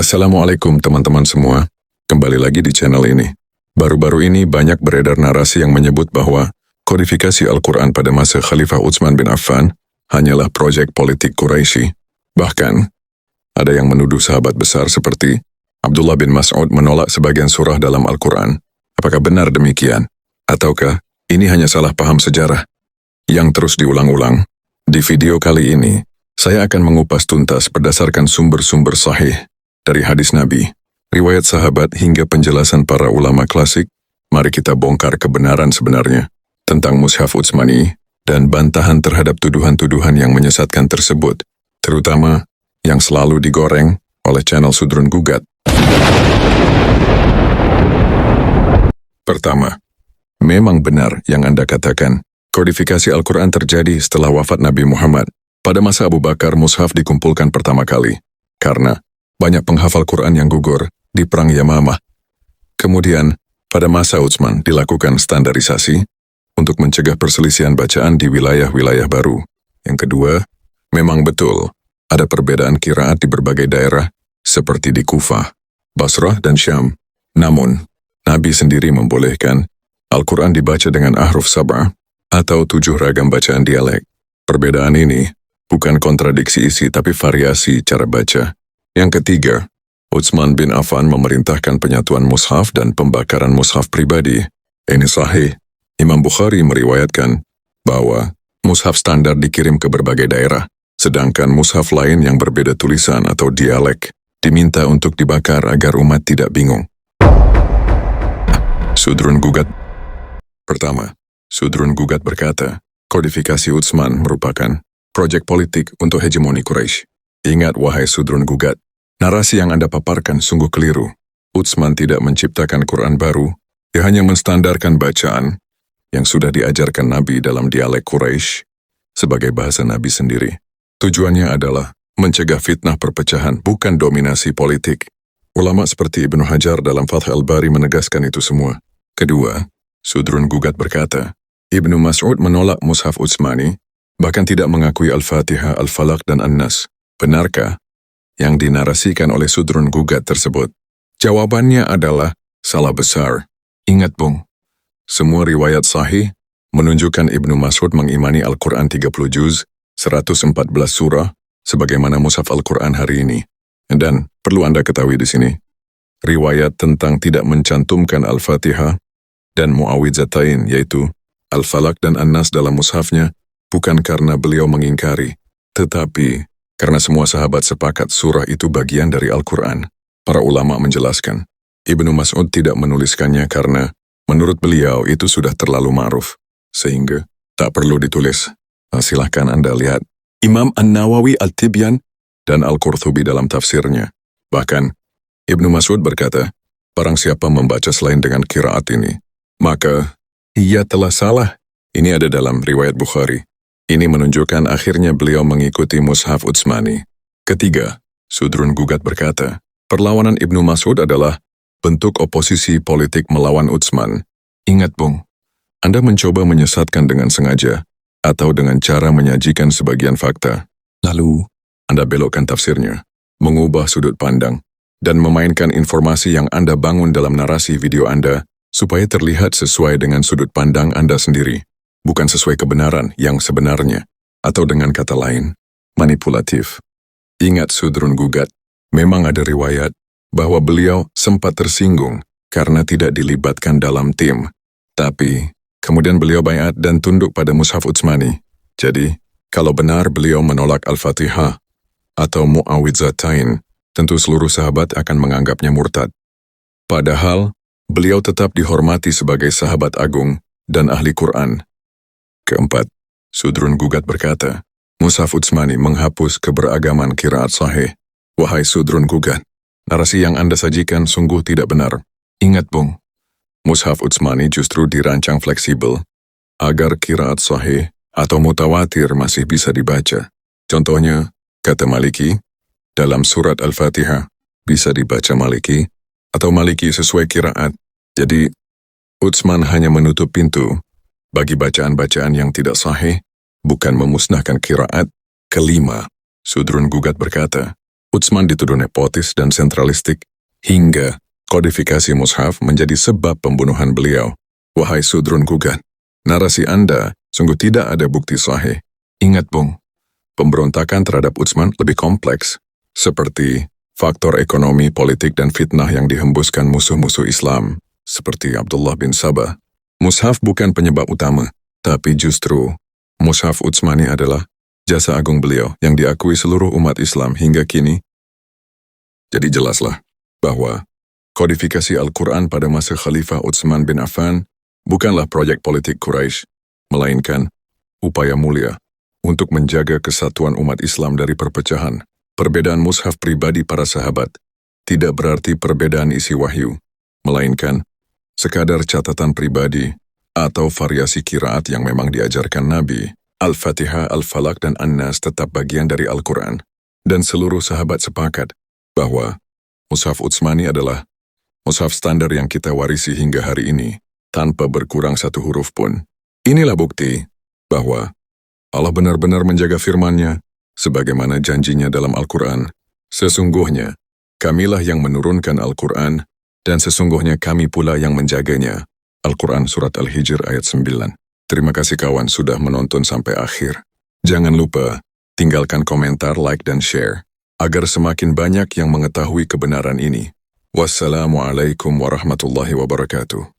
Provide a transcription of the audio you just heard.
Assalamualaikum teman-teman semua, kembali lagi di channel ini. Baru-baru ini banyak beredar narasi yang menyebut bahwa kodifikasi Al-Quran pada masa Khalifah Utsman bin Affan hanyalah proyek politik Quraisy. Bahkan, ada yang menuduh sahabat besar seperti Abdullah bin Mas'ud menolak sebagian surah dalam Al-Quran. Apakah benar demikian? Ataukah ini hanya salah paham sejarah yang terus diulang-ulang? Di video kali ini, saya akan mengupas tuntas berdasarkan sumber-sumber sahih dari hadis Nabi, riwayat sahabat hingga penjelasan para ulama klasik. Mari kita bongkar kebenaran sebenarnya tentang Mushaf Utsmani dan bantahan terhadap tuduhan-tuduhan yang menyesatkan tersebut, terutama yang selalu digoreng oleh channel Sudrun Gugat. Pertama, memang benar yang Anda katakan. Kodifikasi Al-Quran terjadi setelah wafat Nabi Muhammad. Pada masa Abu Bakar, mushaf dikumpulkan pertama kali, karena banyak penghafal Quran yang gugur di Perang Yamamah. Kemudian, pada masa Utsman dilakukan standarisasi untuk mencegah perselisihan bacaan di wilayah-wilayah baru. Yang kedua, memang betul, ada perbedaan qiraat di berbagai daerah, seperti di Kufah, Basrah, dan Syam. Namun, Nabi sendiri membolehkan Al-Quran dibaca dengan ahruf sab'ah, atau 7 ragam bacaan dialek. Perbedaan ini bukan kontradiksi isi tapi variasi cara baca. Yang ketiga, Utsman bin Affan memerintahkan penyatuan mushaf dan pembakaran mushaf pribadi. Ini sahih. Imam Bukhari meriwayatkan bahwa mushaf standar dikirim ke berbagai daerah, sedangkan mushaf lain yang berbeda tulisan atau dialek diminta untuk dibakar agar umat tidak bingung. Sudrun Gugat. Pertama, Sudrun Gugat berkata, kodifikasi Utsman merupakan proyek politik untuk hegemoni Quraisy. Ingat wahai Sudrun Gugat, narasi yang Anda paparkan sungguh keliru. Utsman tidak menciptakan Quran baru, dia hanya menstandarkan bacaan yang sudah diajarkan Nabi dalam dialek Quraisy sebagai bahasa Nabi sendiri. Tujuannya adalah mencegah fitnah perpecahan, bukan dominasi politik. Ulama seperti Ibnu Hajar dalam Fath al-Bari menegaskan itu semua. Kedua, Sudrun Gugat berkata, Ibnu Mas'ud menolak mushaf Utsmani, bahkan tidak mengakui Al-Fatihah, Al-Falaq, dan An-Nas. Benarkah yang dinarasikan oleh Sudrun Gugat tersebut? Jawabannya adalah salah besar. Ingat Bung, semua riwayat sahih menunjukkan Ibnu Mas'ud mengimani Al-Quran 30 juz, 114 surah, sebagaimana mushaf Al-Quran hari ini. Dan perlu Anda ketahui di sini, riwayat tentang tidak mencantumkan Al-Fatihah dan Mu'awwidzatain, yaitu Al-Falaq dan An-Nas dalam mushafnya, bukan karena beliau mengingkari, tetapi karena semua sahabat sepakat surah itu bagian dari Al-Quran. Para ulama menjelaskan, Ibnu Mas'ud tidak menuliskannya karena menurut beliau itu sudah terlalu ma'ruf, sehingga tak perlu ditulis. Silahkan Anda lihat Imam An-Nawawi Al-Tibyan dan Al-Qurtubi dalam tafsirnya. Bahkan, Ibnu Mas'ud berkata, barang siapa membaca selain dengan qiraat ini, maka ia telah salah. Ini ada dalam riwayat Bukhari. Ini menunjukkan akhirnya beliau mengikuti mushaf Utsmani. Ketiga, Sudrun Gugat berkata, perlawanan Ibnu Mas'ud adalah bentuk oposisi politik melawan Utsman. Ingat Bung, Anda mencoba menyesatkan dengan sengaja, atau dengan cara menyajikan sebagian fakta. Lalu, Anda belokkan tafsirnya, mengubah sudut pandang, dan memainkan informasi yang Anda bangun dalam narasi video Anda, supaya terlihat sesuai dengan sudut pandang Anda sendiri, bukan sesuai kebenaran yang sebenarnya, atau dengan kata lain, manipulatif. Ingat Sudrun Gugat, memang ada riwayat bahwa beliau sempat tersinggung karena tidak dilibatkan dalam tim, tapi kemudian beliau baiat dan tunduk pada mushaf Utsmani. Jadi, kalau benar beliau menolak Al-Fatihah atau Mu'awwidzatain, tentu seluruh sahabat akan menganggapnya murtad. Padahal, beliau tetap dihormati sebagai sahabat agung dan ahli Quran. Keempat, Sudrun Gugat berkata, mushaf Utsmani menghapus keberagaman qiraat sahih. Wahai Sudrun Gugat, narasi yang Anda sajikan sungguh tidak benar. Ingat Bung, mushaf Utsmani justru dirancang fleksibel agar qiraat sahih atau mutawatir masih bisa dibaca. Contohnya, kata Maliki, dalam surat Al-Fatihah bisa dibaca Maliki atau Maliki sesuai qiraat. Jadi, Utsman hanya menutup pintu bagi bacaan-bacaan yang tidak sahih, bukan memusnahkan qiraat. Kelima, Sudrun Gugat berkata, Utsman dituduh nepotis dan sentralistik, hingga kodifikasi mushaf menjadi sebab pembunuhan beliau. Wahai Sudrun Gugat, narasi Anda sungguh tidak ada bukti sahih. Ingat Bung, pemberontakan terhadap Utsman lebih kompleks, seperti faktor ekonomi, politik, dan fitnah yang dihembuskan musuh-musuh Islam, seperti Abdullah bin Sabah. Mushaf bukan penyebab utama, tapi justru mushaf Utsmani adalah jasa agung beliau yang diakui seluruh umat Islam hingga kini. Jadi jelaslah bahwa kodifikasi Al-Quran pada masa Khalifah Utsman bin Affan bukanlah proyek politik Quraisy, melainkan upaya mulia untuk menjaga kesatuan umat Islam dari perpecahan. Perbedaan mushaf pribadi para sahabat tidak berarti perbedaan isi wahyu, melainkan sekadar catatan pribadi atau variasi qiraat yang memang diajarkan Nabi. Al-Fatihah, Al-Falaq, dan An-Nas tetap bagian dari Al-Quran, dan seluruh sahabat sepakat bahwa mushaf Utsmani adalah mushaf standar yang kita warisi hingga hari ini, tanpa berkurang satu huruf pun. Inilah bukti bahwa Allah benar-benar menjaga firman-Nya, sebagaimana janjinya dalam Al-Quran. Sesungguhnya, kamilah yang menurunkan Al-Quran, dan sesungguhnya kami pula yang menjaganya. Al-Quran Surat Al-Hijr ayat 9. Terima kasih kawan sudah menonton sampai akhir. Jangan lupa, tinggalkan komentar, like, dan share, agar semakin banyak yang mengetahui kebenaran ini. Wassalamualaikum warahmatullahi wabarakatuh.